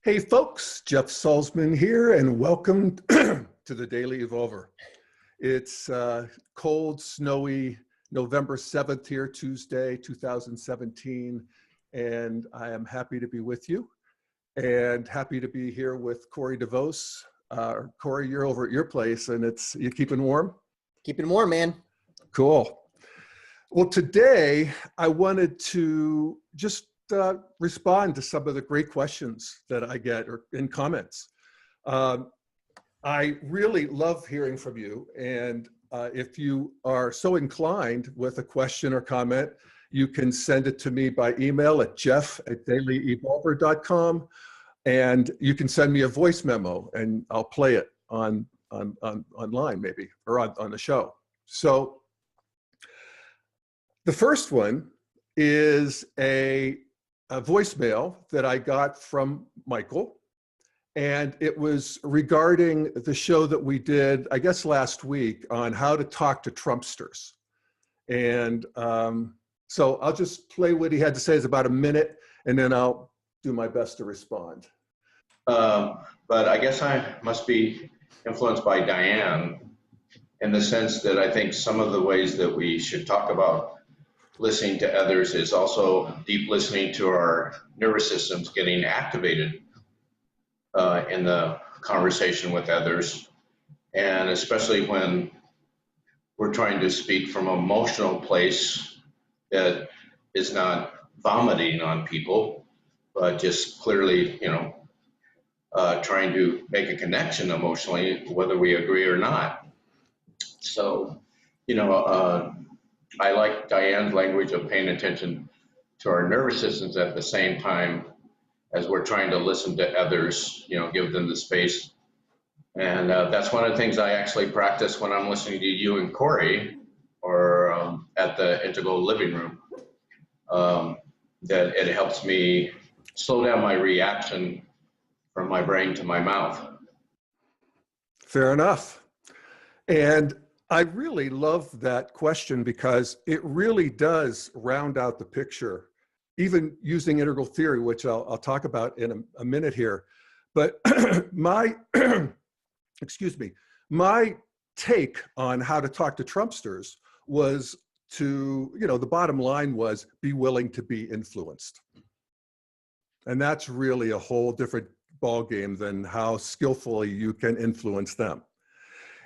Hey folks, Jeff Salzman here, and welcome to the Daily Evolver. It's cold, snowy November 7th here, Tuesday, 2017, and I am happy to be with you and happy to be here with Corey DeVos. Corey, you're over at your place, and you keeping warm? Keeping warm, man. Cool. Well, today I wanted to just respond to some of the great questions that I get or in comments. I really love hearing from you. And if you are so inclined with a question or comment, you can send it to me by email at jeff@dailyevolver.com. And you can send me a voice memo and I'll play it online maybe, or on the show. So the first one is a voicemail that I got from Michael, and it was regarding the show that we did, I guess last week, on how to talk to Trumpsters. And so I'll just play what he had to say. It's about a minute, and then I'll do my best to respond. But I guess I must be influenced by Diane in the sense that I think some of the ways that we should talk about listening to others is also deep listening to our nervous systems getting activated in the conversation with others. And especially when we're trying to speak from an emotional place that is not vomiting on people, but just clearly, trying to make a connection emotionally, whether we agree or not. So, I like Diane's language of paying attention to our nervous systems at the same time as we're trying to listen to others, give them the space. And that's one of the things I actually practice when I'm listening to you and Corey, or at the Integral Living Room, that it helps me slow down my reaction from my brain to my mouth. Fair enough. And I really love that question because it really does round out the picture, even using integral theory, which I'll talk about in a minute here. But my take on how to talk to Trumpsters was to, the bottom line was be willing to be influenced. And that's really a whole different ballgame than how skillfully you can influence them.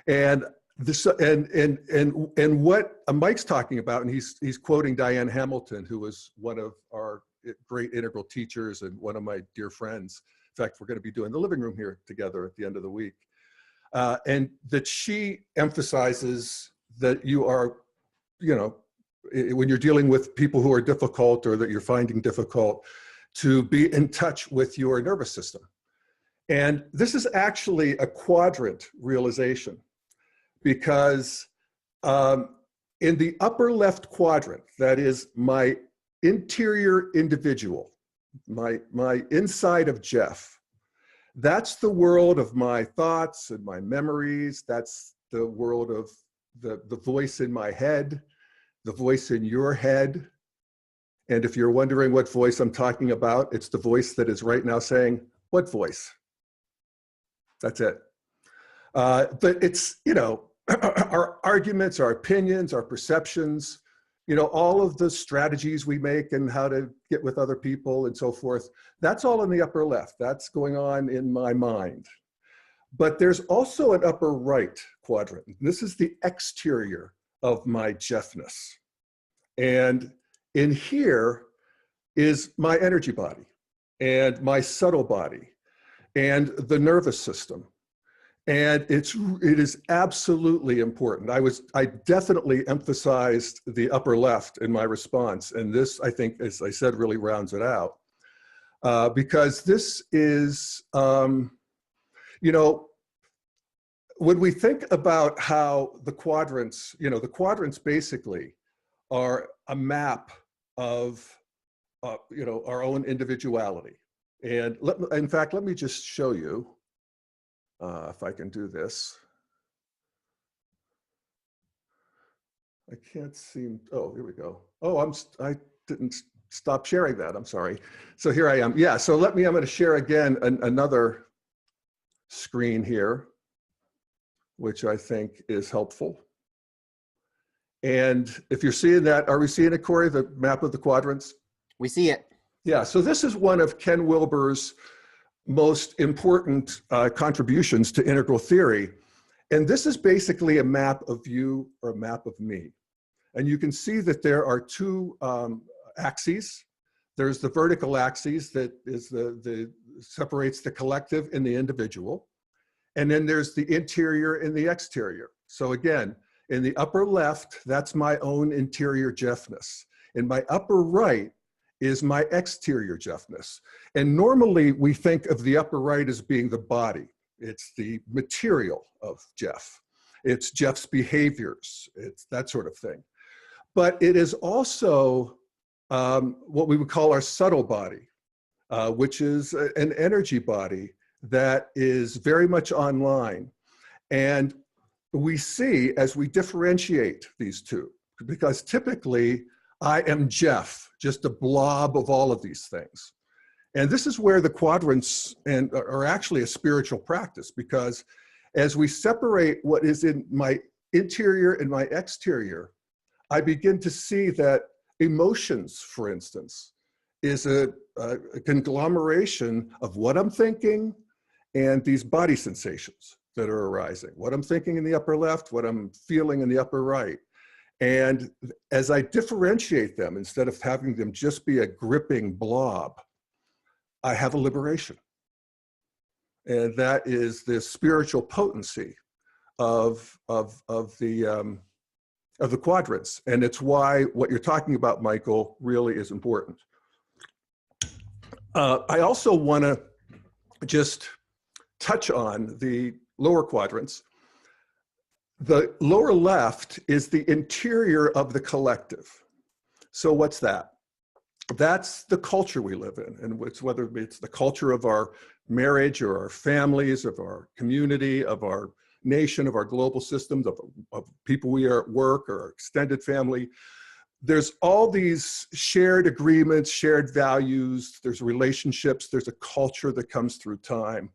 And this and what Mike's talking about, and he's quoting Diane Hamilton, who was one of our great integral teachers and one of my dear friends. In fact, we're going to be doing the living room here together at the end of the week. And that she emphasizes that you are, when you're dealing with people who are difficult or that you're finding difficult, to be in touch with your nervous system. And this is actually a quadrant realization, because in the upper left quadrant, that is my interior individual, my inside of Jeff, that's the world of my thoughts and my memories. That's the world of the voice in my head, the voice in your head. And if you're wondering what voice I'm talking about, it's the voice that is right now saying, what voice? That's it. But it's, our arguments, our opinions, our perceptions, all of the strategies we make and how to get with other people and so forth, that's all in the upper left. That's going on in my mind. But there's also an upper right quadrant. This is the exterior of my Jeffness. And in here is my energy body and my subtle body and the nervous system. And it is absolutely important. I definitely emphasized the upper left in my response. And this, I think, as I said, really rounds it out. Because this is, when we think about how the quadrants, the quadrants basically are a map of, our own individuality. And in fact, let me just show you. If I can do this. I can't seem, oh, here we go. Oh, I didn't stop sharing that. I'm sorry. So here I am. Yeah, so I'm going to share again another screen here, which I think is helpful. And if you're seeing that, are we seeing it, Corey, the map of the quadrants? We see it. Yeah, so this is one of Ken Wilber's most important contributions to integral theory. And this is basically a map of you or a map of me. And you can see that there are two axes. There's the vertical axis that is separates the collective and the individual. And then there's the interior and the exterior. So again, in the upper left, that's my own interior Jeffness. In my upper right is my exterior Jeffness. And normally we think of the upper right as being the body. It's the material of Jeff. It's Jeff's behaviors. It's that sort of thing. But it is also what we would call our subtle body, which is an energy body that is very much online. And we see as we differentiate these two, because typically I am Jeff, just a blob of all of these things. And this is where the quadrants are actually a spiritual practice, because as we separate what is in my interior and my exterior, I begin to see that emotions, for instance, is a conglomeration of what I'm thinking and these body sensations that are arising. What I'm thinking in the upper left, what I'm feeling in the upper right. And as I differentiate them, instead of having them just be a gripping blob, I have a liberation. And that is the spiritual potency of the quadrants. And it's why what you're talking about, Michael, really is important. I also want to just touch on the lower quadrants. The lower left is the interior of the collective. So what's that? That's the culture we live in, and whether it's the culture of our marriage or our families, of our community, of our nation, of our global systems, of people we are at work or our extended family. There's all these shared agreements, shared values, there's relationships, there's a culture that comes through time.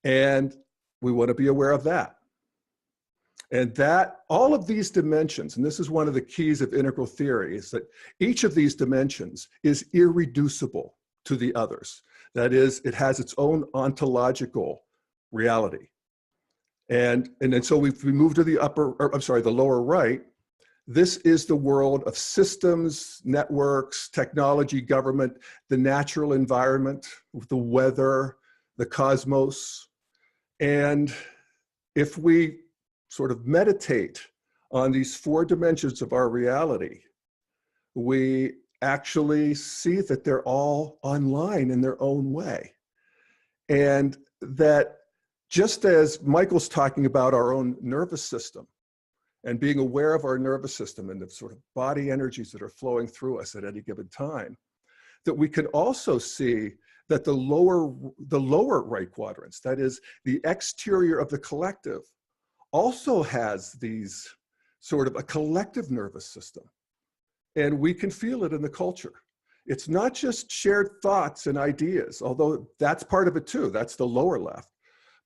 And we want to be aware of that. And that all of these dimensions, and this is one of the keys of integral theory, is that each of these dimensions is irreducible to the others. That is, it has its own ontological reality. And then so we move to the the lower right. This is the world of systems, networks, technology, government, the natural environment, the weather, the cosmos. And if we sort of meditate on these four dimensions of our reality, we actually see that they're all online in their own way. And that just as Michael's talking about our own nervous system and being aware of our nervous system and the sort of body energies that are flowing through us at any given time, that we can also see that the lower right quadrants, that is the exterior of the collective, also has these sort of a collective nervous system. And we can feel it in the culture. It's not just shared thoughts and ideas, although that's part of it too, that's the lower left.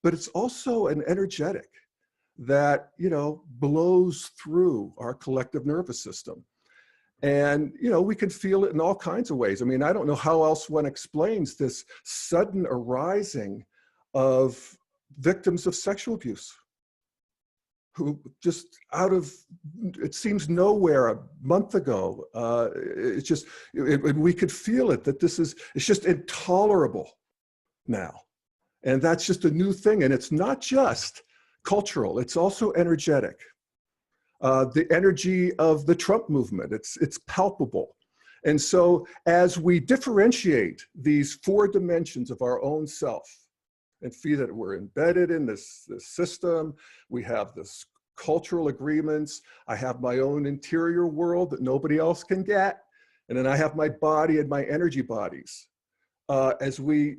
But it's also an energetic that, you know, blows through our collective nervous system. And, you know, we can feel it in all kinds of ways. I mean, I don't know how else one explains this sudden arising of victims of sexual abuse who just out of, it seems nowhere a month ago, it's just, we could feel it, that it's just intolerable now. And that's just a new thing. And it's not just cultural, it's also energetic. The energy of the Trump movement, it's palpable. And so as we differentiate these four dimensions of our own self and feel that we're embedded in this system, we have this cultural agreements, I have my own interior world that nobody else can get, and then I have my body and my energy bodies. As we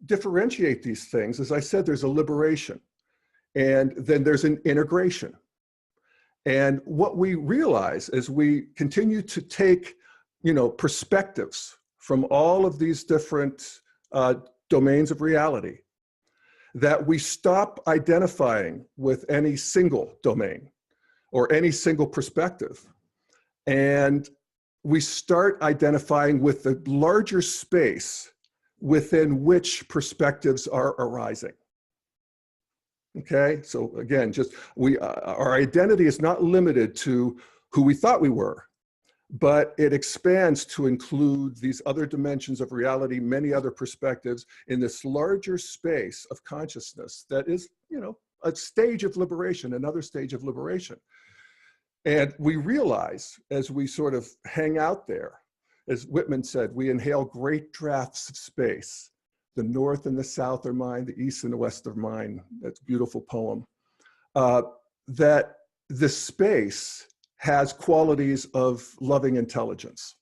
differentiate these things, as I said, there's a liberation, and then there's an integration. And what we realize as we continue to take perspectives from all of these different domains of reality, that we stop identifying with any single domain or any single perspective, and we start identifying with the larger space within which perspectives are arising. Okay, so again, our identity is not limited to who we thought we were, but it expands to include these other dimensions of reality, many other perspectives in this larger space of consciousness that is, a stage of liberation, another stage of liberation. And we realize as we sort of hang out there, as Whitman said, we inhale great draughts of space. The north and the south are mine, the east and the west are mine. That's a beautiful poem. That the space has qualities of loving intelligence,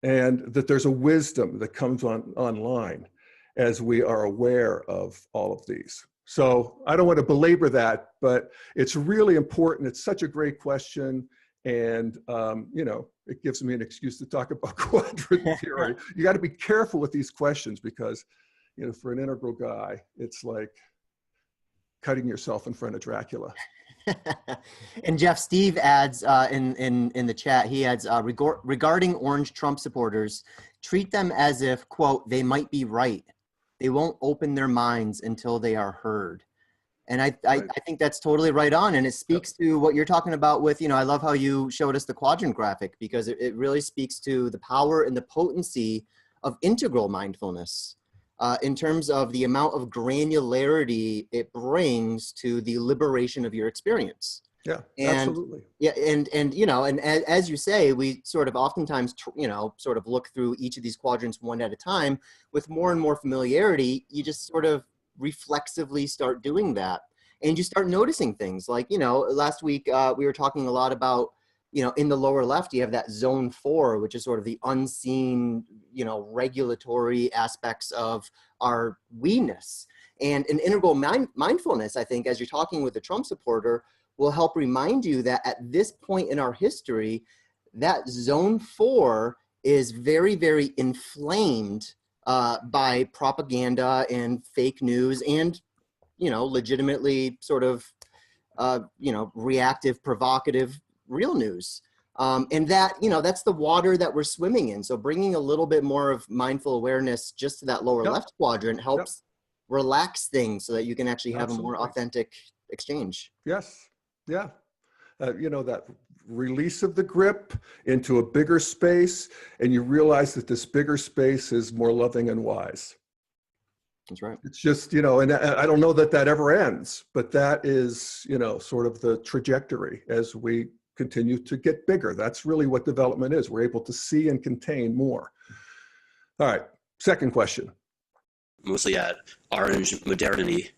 and that there's a wisdom that comes online as we are aware of all of these. So I don't want to belabor that, but it's really important. It's such a great question. And, it gives me an excuse to talk about quadrant theory. You got to be careful with these questions because, for an integral guy, it's like cutting yourself in front of Dracula. And Jeff, Steve adds in the chat, he adds, regarding orange Trump supporters, treat them as if, quote, they might be right. They won't open their minds until they are heard. And I think that's totally right on. And it speaks to what you're talking about with, I love how you showed us the quadrant graphic, because it really speaks to the power and the potency of integral mindfulness in terms of the amount of granularity it brings to the liberation of your experience. Yeah, and, absolutely. Yeah, and as you say, we sort of oftentimes, sort of look through each of these quadrants one at a time. With more and more familiarity, you just sort of reflexively start doing that, and you start noticing things like, last week we were talking a lot about, in the lower left you have that zone 4, which is sort of the unseen, regulatory aspects of our we-ness. And an integral mindfulness, I think, as you're talking with a Trump supporter, will help remind you that at this point in our history, that zone 4 is very, very inflamed by propaganda and fake news and, legitimately sort of, reactive, provocative, real news. And that, that's the water that we're swimming in. So bringing a little bit more of mindful awareness just to that lower left quadrant helps relax things so that you can actually have a more authentic exchange. Yes. Yeah. That release of the grip into a bigger space, and you realize that this bigger space is more loving and wise. That's right. It's just, and I don't know that ever ends, but that is, sort of the trajectory as we continue to get bigger. That's really what development is. We're able to see and contain more. All right. Second question. Mostly at orange modernity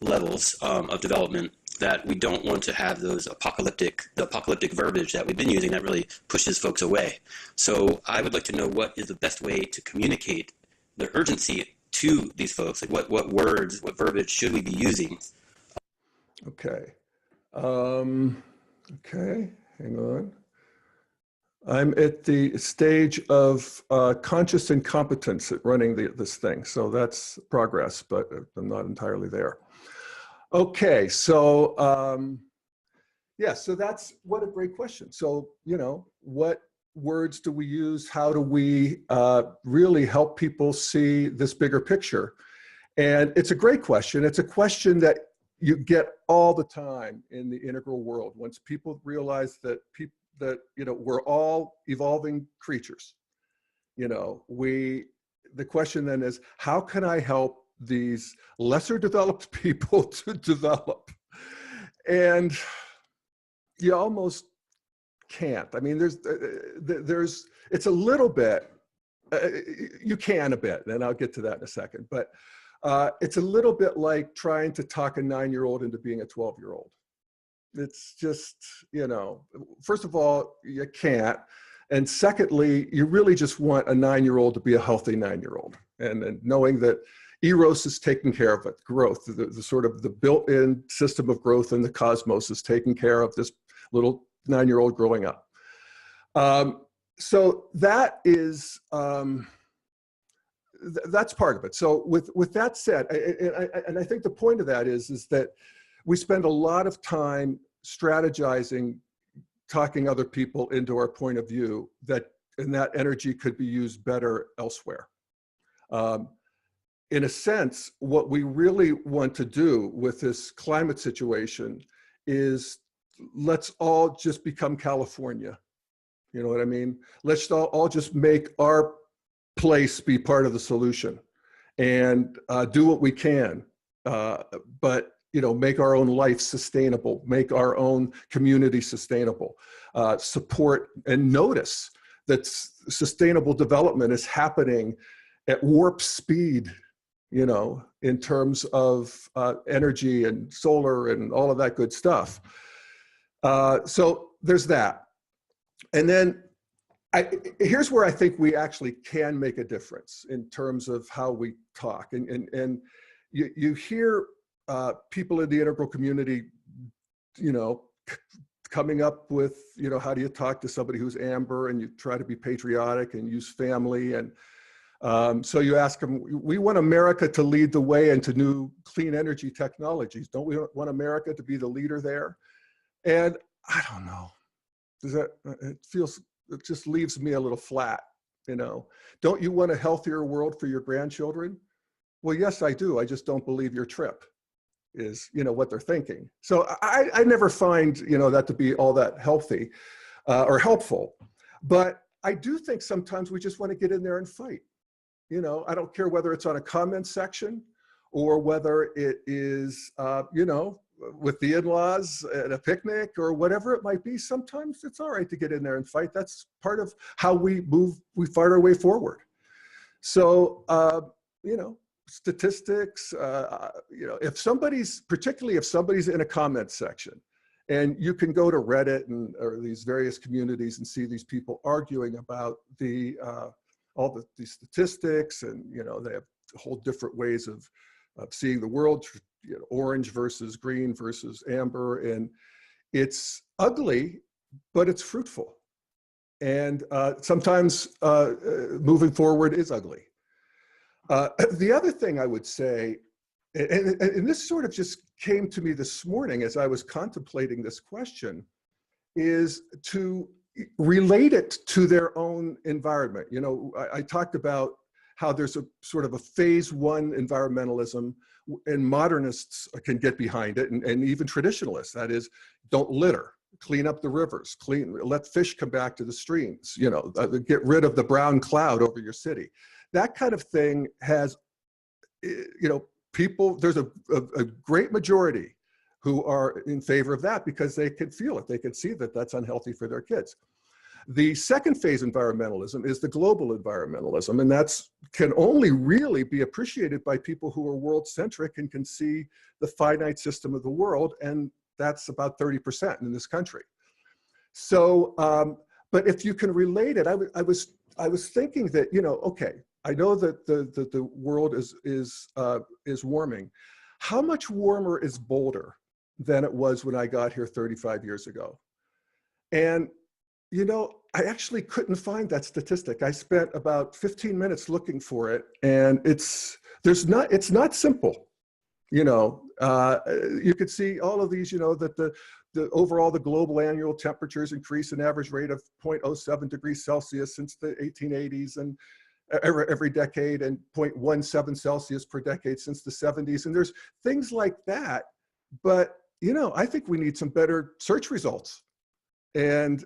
levels of development, that we don't want to have the apocalyptic verbiage that we've been using that really pushes folks away. So I would like to know what is the best way to communicate the urgency to these folks. Like what words, what verbiage should we be using? Okay. Okay, hang on. I'm at the stage of conscious incompetence at running this thing. So that's progress, but I'm not entirely there. Okay, so so that's, what a great question. So, what words do we use? How do we really help people see this bigger picture? And it's a great question. It's a question that you get all the time in the integral world. Once people realize that we're all evolving creatures, the question then is, how can I help these lesser developed people to develop? And you almost can't. I mean, it's a little bit, you can a bit, and I'll get to that in a second, but it's a little bit like trying to talk a 9-year-old into being a 12-year-old. It's just, first of all, you can't. And secondly, you really just want a 9-year-old to be a healthy 9-year-old. And knowing that Eros is taking care of it, growth, the sort of the built-in system of growth in the cosmos is taking care of this little 9-year-old growing up. so that is, that's part of it. So with that said, and I think the point of that is that we spend a lot of time strategizing, talking other people into our point of view, and that energy could be used better elsewhere. In a sense, what we really want to do with this climate situation is let's all just become California. You know what I mean? Let's all just make our place be part of the solution and do what we can, but make our own life sustainable, make our own community sustainable, support and notice that sustainable development is happening at warp speed, in terms of energy and solar and all of that good stuff. So there's that. And then here's where I think we actually can make a difference in terms of how we talk. And you hear people in the integral community, coming up with, how do you talk to somebody who's amber, and you try to be patriotic and use family. And so you ask them, we want America to lead the way into new clean energy technologies. Don't we want America to be the leader there? And I don't know. It just leaves me a little flat, Don't you want a healthier world for your grandchildren? Well, yes, I do. I just don't believe your trip is, what they're thinking. So I never find, that to be all that healthy or helpful. But I do think sometimes we just want to get in there and fight. I don't care whether it's on a comment section or whether it is, with the in-laws at a picnic or whatever it might be. Sometimes it's all right to get in there and fight. That's part of how we fight our way forward. So, statistics, particularly if somebody's in a comment section, and you can go to Reddit or these various communities and see these people arguing about all the statistics, and they have whole different ways of seeing the world, orange versus green versus amber, and it's ugly, but it's fruitful. And sometimes moving forward is ugly. The other thing I would say, and this sort of just came to me this morning as I was contemplating this question, is to relate it to their own environment. I talked about how there's a sort of a phase one environmentalism, and modernists can get behind it, and even traditionalists. That is, don't litter, clean up the rivers, let fish come back to the streams, get rid of the brown cloud over your city. That kind of thing has, people, there's a great majority who are in favor of that because they can feel it. They can see that that's unhealthy for their kids. The second phase environmentalism is the global environmentalism, and can only really be appreciated by people who are world-centric and can see the finite system of the world, and that's about 30% in this country. So, but if you can relate it, I was thinking that, okay, I know that the world is warming. How much warmer is Boulder than it was when I got here 35 years ago? And I actually couldn't find that statistic. I spent about 15 minutes looking for it, and it's not simple. You could see all of these, that the overall, the global annual temperatures increase an average rate of 0.07 degrees Celsius since the 1880s, and every decade, and 0.17 Celsius per decade since the 70s. And there's things like that. But, I think we need some better search results. And,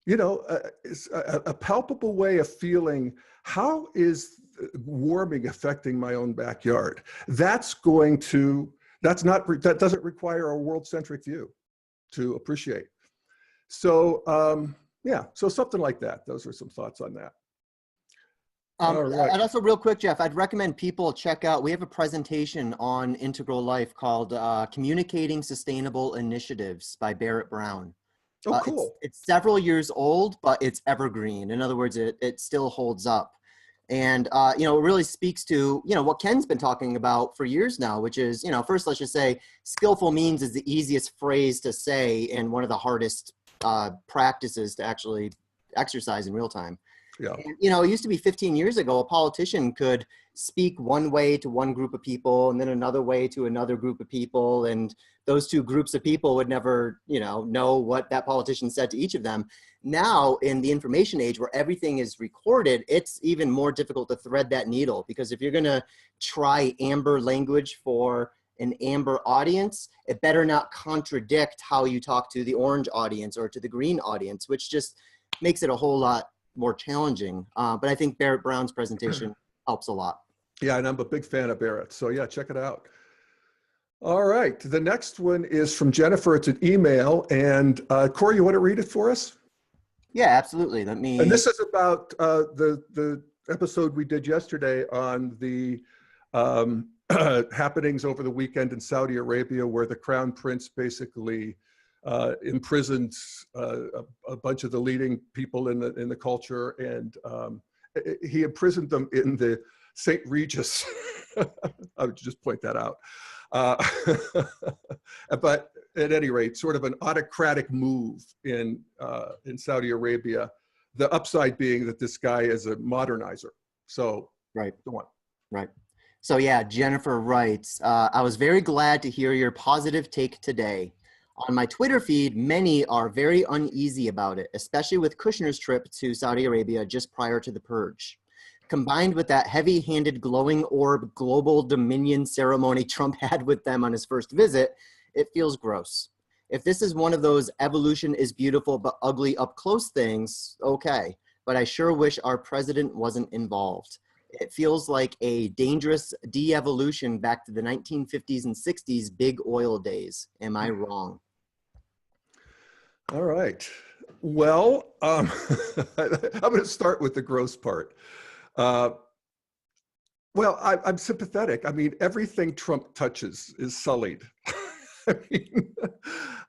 it's a palpable way of feeling, how is warming affecting my own backyard? That doesn't require a world-centric view to appreciate. So, so something like that. Those are some thoughts on that. Right. And also real quick, Jeff, I'd recommend people check out, we have a presentation on Integral Life called Communicating Sustainable Initiatives by Barrett Brown. Oh, cool. It's several years old, but it's evergreen. In other words, it still holds up. And, it really speaks to, what Ken's been talking about for years now, which is, first, let's just say skillful means is the easiest phrase to say and one of the hardest practices to actually exercise in real time. Yeah. And, you know, it used to be 15 years ago, a politician could speak one way to one group of people and then another way to another group of people. And those two groups of people would never, you know what that politician said to each of them. Now, in the information age where everything is recorded, it's even more difficult to thread that needle, because if you're going to try amber language for an amber audience, it better not contradict how you talk to the orange audience or to the green audience, which just makes it a whole lot more challenging. But I think Barrett Brown's presentation helps a lot. Yeah, and I'm a big fan of Barrett. So yeah, check it out. All right, the next one is from Jennifer. It's an email, and Corey, you want to read it for us? Yeah, absolutely. Let me. And this is about the episode we did yesterday on the happenings over the weekend in Saudi Arabia, where the Crown Prince basically imprisoned a bunch of the leading people in the culture, and he imprisoned them in the St. Regis. I would just point that out. But at any rate, sort of an autocratic move in Saudi Arabia. The upside being that this guy is a modernizer. So, right, go on. Right. So yeah, Jennifer writes, I was very glad to hear your positive take today. On my Twitter feed, many are very uneasy about it, especially with Kushner's trip to Saudi Arabia just prior to the purge. Combined with that heavy-handed glowing orb global dominion ceremony Trump had with them on his first visit, it feels gross. If this is one of those evolution is beautiful but ugly up close things, okay. But I sure wish our president wasn't involved. It feels like a dangerous de-evolution back to the 1950s and 60s big oil days. Am I wrong? All right. Well, I'm going to start with the gross part. Well, I'm sympathetic. I mean, everything Trump touches is sullied. I mean,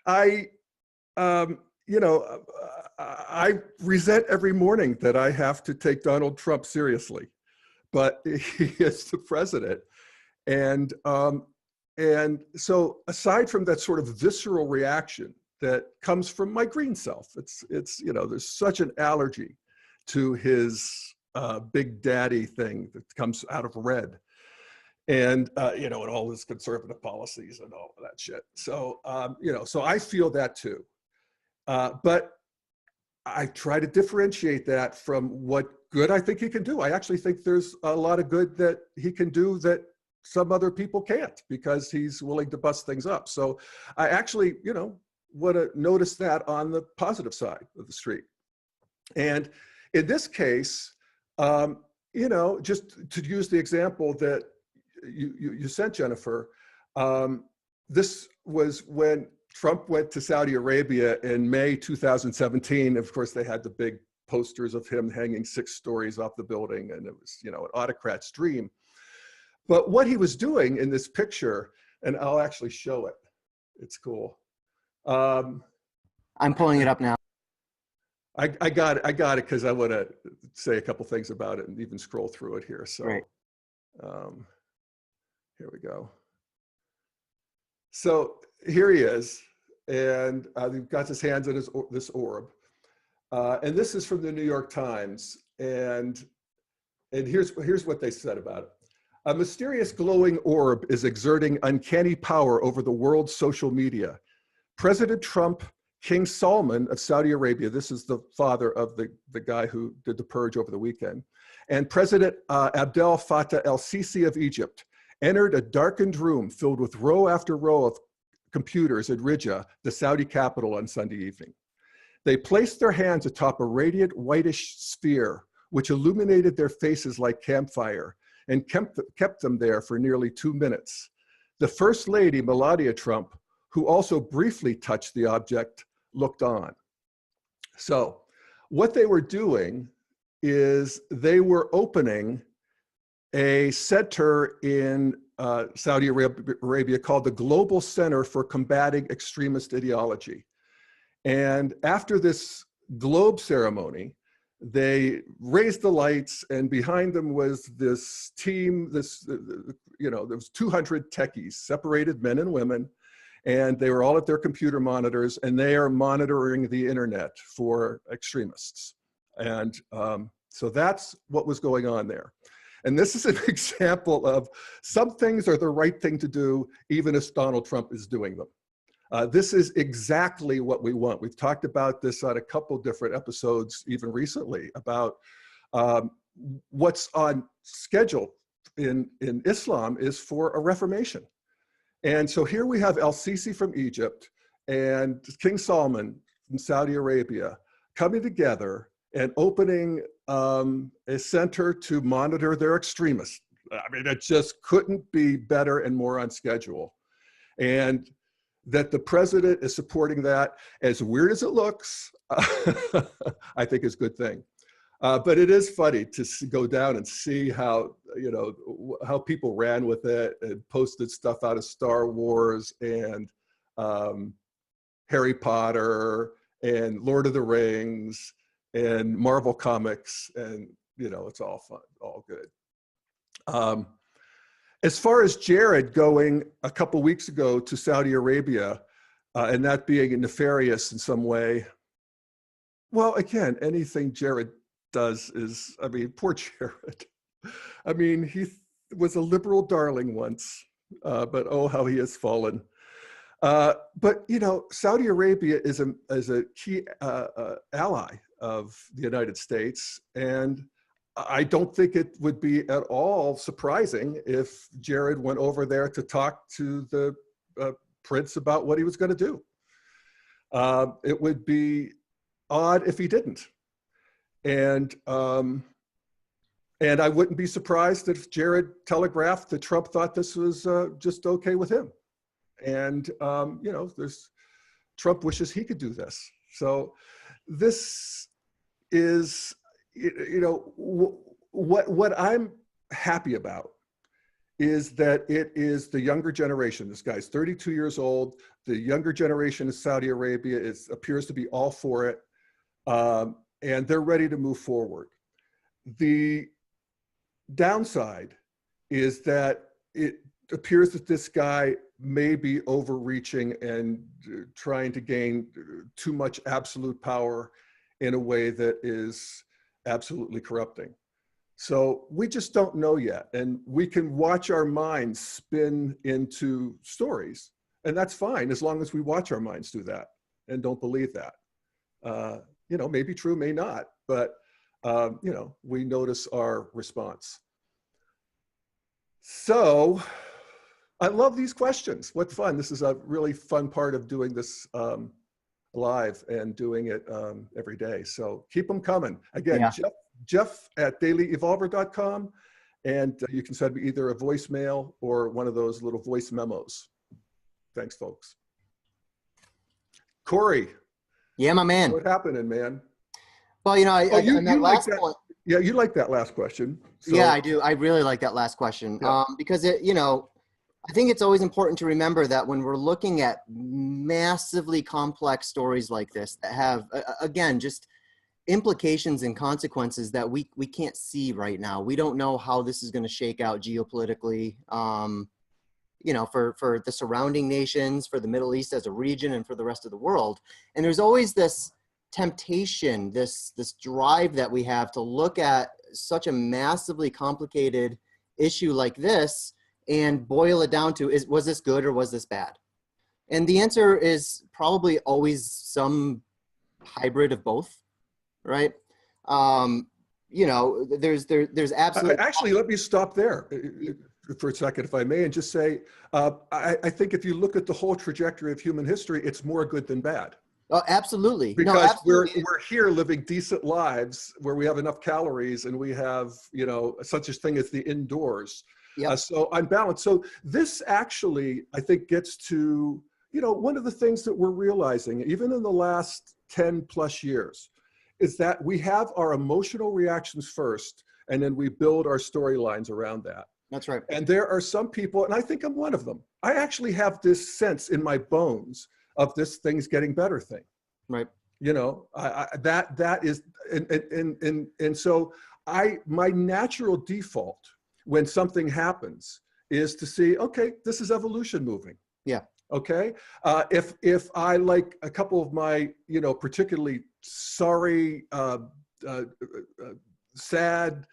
I resent every morning that I have to take Donald Trump seriously, but he is the president. And so aside from that sort of visceral reaction that comes from my green self, it's there's such an allergy to his big daddy thing that comes out of red, and and all his conservative policies and all of that shit. So so I feel that too, but I try to differentiate that from what good I think he can do. I actually think there's a lot of good that he can do that some other people can't, because he's willing to bust things up. So I actually want to notice that on the positive side of the street. And in this case, just to use the example that you sent, Jennifer, this was when Trump went to Saudi Arabia in May 2017. Of course, they had the big posters of him hanging 6 stories off the building, and it was, an autocrat's dream. But what he was doing in this picture, and I'll actually show it. It's cool. I'm pulling it up now. I got it because I want to say a couple things about it and even scroll through it here. So, right. Here we go. So here he is, and he's got his hands in this orb, and this is from the New York Times, and here's what they said about it. A mysterious glowing orb is exerting uncanny power over the world's social media. President Trump, King Salman of Saudi Arabia, this is the father of the guy who did the purge over the weekend, and President Abdel Fattah el-Sisi of Egypt entered a darkened room filled with row after row of computers at Riyadh, the Saudi capital, on Sunday evening. They placed their hands atop a radiant whitish sphere, which illuminated their faces like campfire, and kept them there for nearly 2 minutes. The First Lady, Melania Trump, who also briefly touched the object, looked on. So what they were doing is they were opening a center in Saudi Arabia called the Global Center for Combating Extremist Ideology. And after this globe ceremony, they raised the lights, and behind them was this team, there was 200 techies, separated men and women, and they were all at their computer monitors, and they are monitoring the internet for extremists. And so that's what was going on there. And this is an example of some things are the right thing to do, even if Donald Trump is doing them. This is exactly what we want. We've talked about this on a couple different episodes, even recently, about what's on schedule in Islam is for a reformation. And so here we have El-Sisi from Egypt and King Salman from Saudi Arabia coming together and opening a center to monitor their extremists. I mean, it just couldn't be better and more on schedule. And that the president is supporting that, as weird as it looks, I think is a good thing. But it is funny to go down and see how, you know, how people ran with it and posted stuff out of Star Wars and Harry Potter and Lord of the Rings and Marvel Comics, and, you know, it's all fun, all good. As far as Jared going a couple weeks ago to Saudi Arabia and that being nefarious in some way, well, again, anything Jared does is, I mean, poor Jared. I mean, he was a liberal darling once, but oh, how he has fallen. But, you know, Saudi Arabia is a key ally of the United States, and I don't think it would be at all surprising if Jared went over there to talk to the prince about what he was going to do. It would be odd if he didn't. And I wouldn't be surprised if Jared telegraphed that Trump thought this was just okay with him. And, you know, Trump wishes he could do this. So this is, you know, what I'm happy about is that it is the younger generation. This guy's 32 years old. The younger generation in Saudi Arabia appears to be all for it. And they're ready to move forward. The downside is that it appears that this guy may be overreaching and trying to gain too much absolute power in a way that is absolutely corrupting. So we just don't know yet. And we can watch our minds spin into stories, and that's fine as long as we watch our minds do that and don't believe that. You know, may be true, may not, but, you know, we notice our response. So I love these questions. What fun. This is a really fun part of doing this live and doing it every day. So keep them coming. Again, yeah. Jeff at dailyevolver.com, and you can send me either a voicemail or one of those little voice memos. Thanks, folks. Corey. Yeah, my man. What happening, man? Well, you know, you like that, yeah, you like that last question. So. Yeah, I do. I really like that last question, yeah. Because it, you know, I think it's always important to remember that when we're looking at massively complex stories like this that have, again, just implications and consequences that we can't see right now. We don't know how this is going to shake out geopolitically, you know, for the surrounding nations, for the Middle East as a region, and for the rest of the world. And there's always this temptation, this drive that we have to look at such a massively complicated issue like this and boil it down to, was this good or was this bad? And the answer is probably always some hybrid of both, right? You know, there's absolutely... Actually, let me stop there for a second, if I may, and just say, I think if you look at the whole trajectory of human history, it's more good than bad. Oh, absolutely. Because no, absolutely. We're here living decent lives where we have enough calories and we have, you know, such a thing as the indoors. Yep. So I'm balanced. So this actually, I think, gets to, you know, one of the things that we're realizing, even in the last 10 plus years, is that we have our emotional reactions first, and then we build our storylines around that. That's right. And there are some people, and I think I'm one of them, I actually have this sense in my bones of this thing's getting better thing. Right. You know, that is, and so my natural default when something happens is to see, okay, this is evolution moving. Yeah. Okay. If I, like a couple of my, you know, particularly sorry sad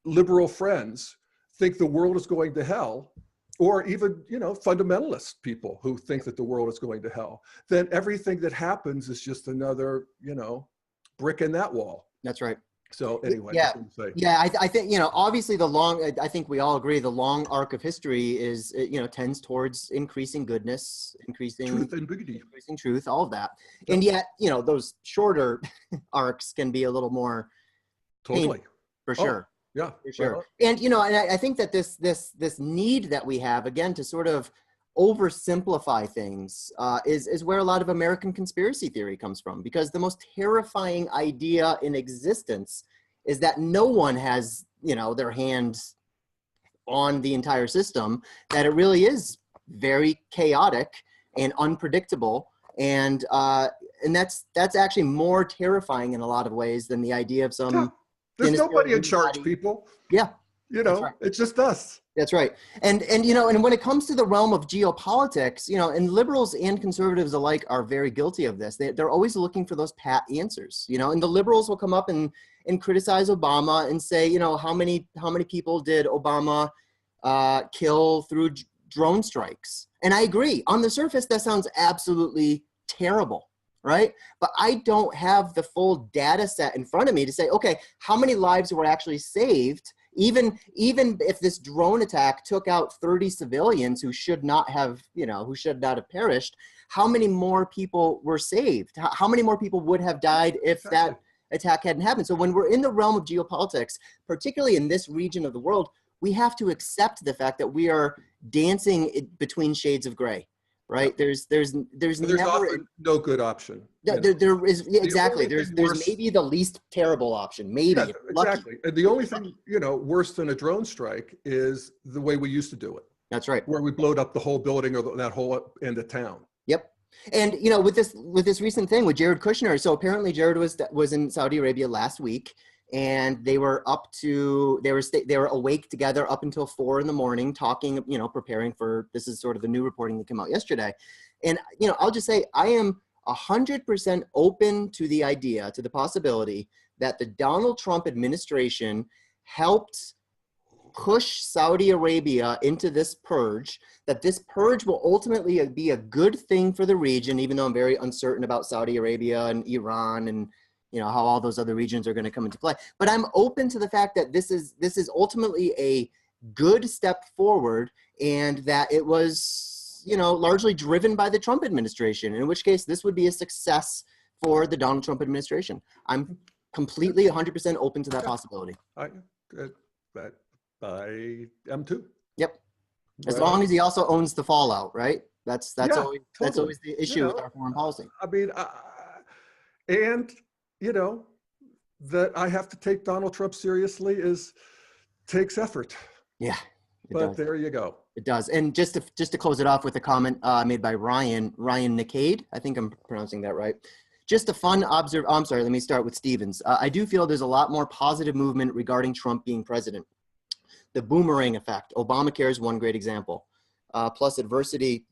liberal friends think the world is going to hell, or even, you know, fundamentalist people who think that the world is going to hell, then everything that happens is just another, you know, brick in that wall. That's right. So anyway, Yeah, say. yeah. I think, you know, obviously I think we all agree the long arc of history is, you know, tends towards increasing goodness, increasing Truth and beauty, increasing truth, all of that. Yep. And yet, you know, those shorter arcs can be a little more totally, painful, for sure. Yeah, For sure. well, And, you know, and I think that this need that we have, again, to sort of oversimplify things is where a lot of American conspiracy theory comes from, because the most terrifying idea in existence is that no one has, you know, their hands on the entire system, that it really is very chaotic and unpredictable. And that's actually more terrifying in a lot of ways than the idea of some... yeah. There's sinister nobody in charge, Illuminati. people. Yeah. You know, right. it's just us. That's right. And you know, and when it comes to the realm of geopolitics, you know, and liberals and conservatives alike are very guilty of this. They're always looking for those pat answers, you know, and the liberals will come up and criticize Obama and say, you know, how many people did Obama kill through drone strikes? And I agree. On the surface, that sounds absolutely terrible. Right? But I don't have the full data set in front of me to say, okay, how many lives were actually saved? Even if this drone attack took out 30 civilians who should not have, you know, who should not have perished, how many more people were saved? How many more people would have died if that attack hadn't happened? So when we're in the realm of geopolitics, particularly in this region of the world, we have to accept the fact that we are dancing between shades of gray. Right. There's never often no good option. There is, yeah, exactly. There's maybe the least terrible option. Maybe. Yeah, exactly. And the only thing, you know, worse than a drone strike is the way we used to do it. That's right. Where we blowed up the whole building or that whole end of town. Yep. And you know, with this recent thing with Jared Kushner, so apparently Jared was in Saudi Arabia last week, and they were awake together up until 4 a.m, talking, you know, preparing for, this is sort of the new reporting that came out yesterday. And, you know, I'll just say I am 100% open to the idea, to the possibility that the Donald Trump administration helped push Saudi Arabia into this purge, that this purge will ultimately be a good thing for the region, even though I'm very uncertain about Saudi Arabia and Iran and, you know, how all those other regions are going to come into play. But I'm open to the fact that this is ultimately a good step forward, and that it was, you know, largely driven by the Trump administration, in which case this would be a success for the Donald Trump administration. I'm completely 100% open to that possibility. I am too. Yep. As long as he also owns the fallout, right? That's totally. always the issue, you know, with our foreign policy. I mean, and you know, that I have to take Donald Trump seriously takes effort. Yeah. But does. There you go. It does. And just to close it off with a comment made by Ryan Nickade, I think I'm pronouncing that right. Just a fun I'm sorry, let me start with Stevens. I do feel there's a lot more positive movement regarding Trump being president. The boomerang effect. Obamacare is one great example. Plus adversity,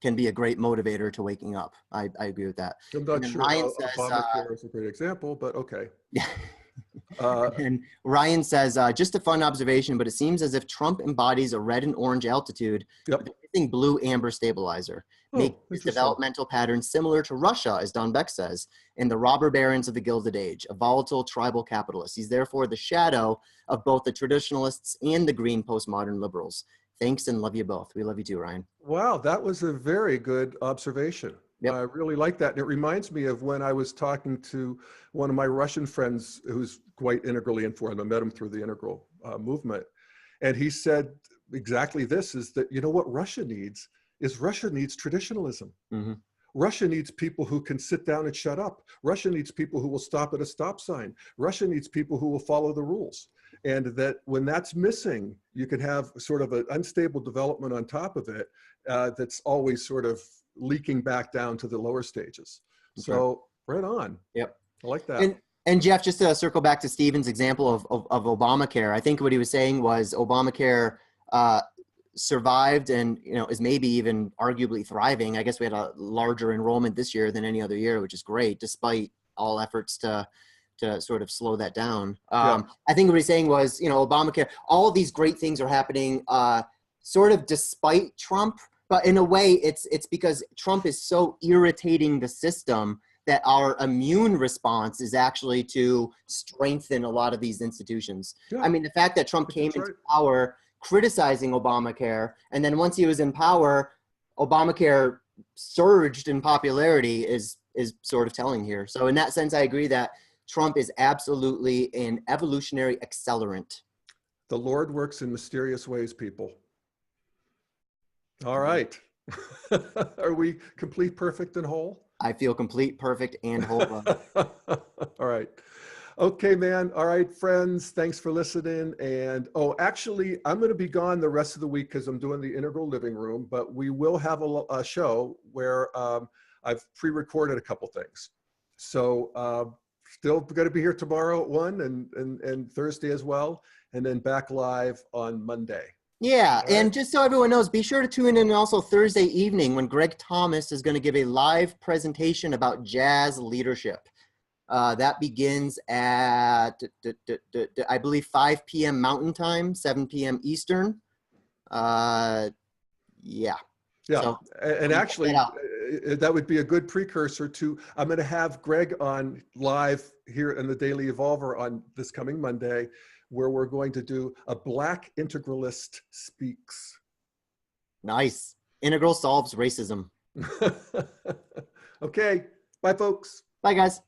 can be a great motivator to waking up. I agree with that. I'm not sure Obamacare is a great example, but okay. Yeah. And Ryan says, just a fun observation, but it seems as if Trump embodies a red and orange altitude with a missing blue-amber stabilizer, making his developmental patterns similar to Russia, as Don Beck says, and the robber barons of the Gilded Age, a volatile tribal capitalist. He's therefore the shadow of both the traditionalists and the green postmodern liberals. Thanks and love you both. We love you too, Ryan. Wow, that was a very good observation. Yep. I really like that. And it reminds me of when I was talking to one of my Russian friends who's quite integrally informed. I met him through the integral movement. And he said exactly this, is that, you know what Russia needs traditionalism. Mm-hmm. Russia needs people who can sit down and shut up. Russia needs people who will stop at a stop sign. Russia needs people who will follow the rules. And that when that's missing, you can have sort of an unstable development on top of it that's always sort of leaking back down to the lower stages. Okay. So right on. Yep. I like that. And Jeff, just to circle back to Stephen's example of Obamacare, I think what he was saying was Obamacare survived and, you know, is maybe even arguably thriving. I guess we had a larger enrollment this year than any other year, which is great, despite all efforts to to sort of slow that down. Yeah. I think what he's saying was, you know, Obamacare, all these great things are happening sort of despite Trump, but in a way it's because Trump is so irritating the system that our immune response is actually to strengthen a lot of these institutions. Yeah. I mean, the fact that Trump came That's into right. power criticizing Obamacare, and then once he was in power, Obamacare surged in popularity is sort of telling here. So in that sense, I agree that Trump is absolutely an evolutionary accelerant. The Lord works in mysterious ways, people. All right. Are we complete, perfect, and whole? I feel complete, perfect, and whole. All right. Okay, man. All right, friends. Thanks for listening. And actually, I'm going to be gone the rest of the week because I'm doing the Integral Living Room, but we will have a show where I've pre-recorded a couple things. So still going to be here tomorrow at 1 and Thursday as well, and then back live on Monday. Yeah, All right. and just so everyone knows, be sure to tune in also Thursday evening when Greg Thomas is going to give a live presentation about jazz leadership. That begins at, I believe, 5 p.m. Mountain Time, 7 p.m. Eastern. Yeah. Yeah, So, and actually, that would be a good precursor to, I'm going to have Greg on live here in the Daily Evolver on this coming Monday, where we're going to do a Black Integralist Speaks. Nice. Integral solves racism. Okay, bye, folks. Bye, guys.